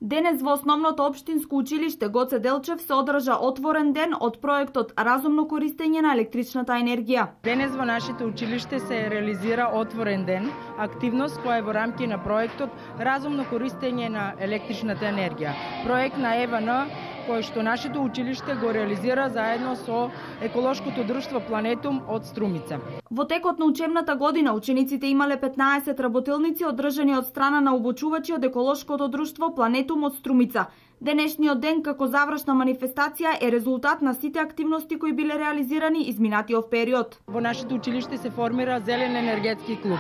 Денес во основното општинско училиште Гоце Делчев се одржа отворен ден од проектот Разумно користење на електричната енергија. Денес во нашето училиште се реализира отворен ден, активност која е во рамки на проектот Разумно користење на електричната енергија. Проект на ЕВН кој што нашето училиште го реализира заедно со еколошкото друштво Планетум од Струмица. Во текот на учебната година учениците имале 15 работилници одржани од страна на обучувачи од еколошкото друштво Планетум од Струмица. Денешниот ден како завршна манифестација е резултат на сите активности кои биле реализирани изминатиот период. Во нашето училиште се формира Зелен енергетски клуб.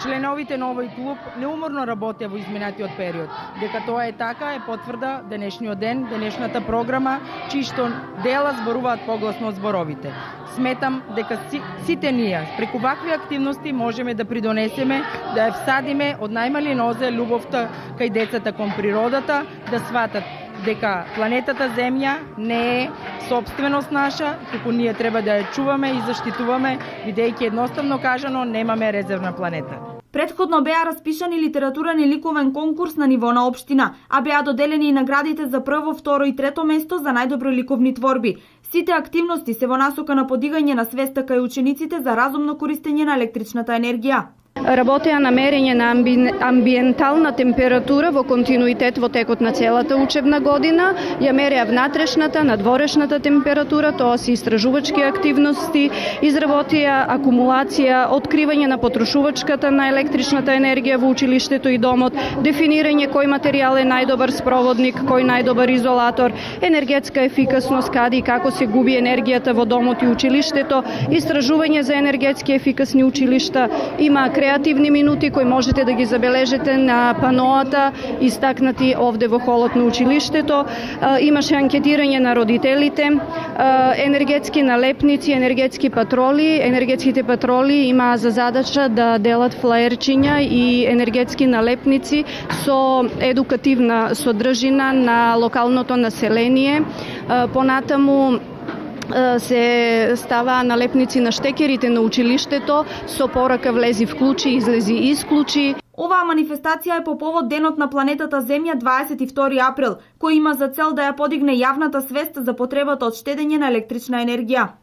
Членовите на овој клуб неуморно работеа во изминатиот период. Дека тоа е така е потврда денешниот ден, денешната програма, чии што дела зборуваат погласно од зборовите. Сметам дека сите ние преку вакви активности можеме да придонесеме, да ја всадиме од најмали нозе љубовта кај децата кон природата, да сватат дека планетата Земја не е сопственост наша, туку ние треба да ја чуваме и заштитуваме, бидејќи едноставно кажано немаме резервна планета. Претходно беа распишани литературен и ликовен конкурс на ниво на општина, а беа доделени и наградите за прво, второ и трето место за најдобри ликовни творби. Сите активности се во насока на подигање на свеста кај учениците за разумно користење на електричната енергија. Работеа на мерење на амбиентална температура во континуитет во текот на целата учебна година, ја мереа внатрешната, надворешната температура, тоа се истражувачки активности, изработија акумулација, откривање на потрошувачката на електричната енергија во училиштето и домот, дефинирање кој материјал е најдобар спроводник, кој најдобар изолатор, енергетска ефикасност, каде и како се губи енергијата во домот и училиштето, истражување за енергетски ефикасни училишта, има креативни минути кои можете да ги забележите на паноата истакнати овде во холот на училиштето. Имаше анкетирање на родителите, енергетски налепници, енергетски патроли. Енергетските патроли имаа за задача да делат флаерчиња и енергетски налепници со едукативна содржина на локалното население. Понатаму се ставаа налепници на штекерите на училиштето со порака влези вклучи, излези исклучи. Оваа манифестација е по повод Денот на планетата Земја 22 април, кој има за цел да ја подигне јавната свест за потребата од штедење на електрична енергија.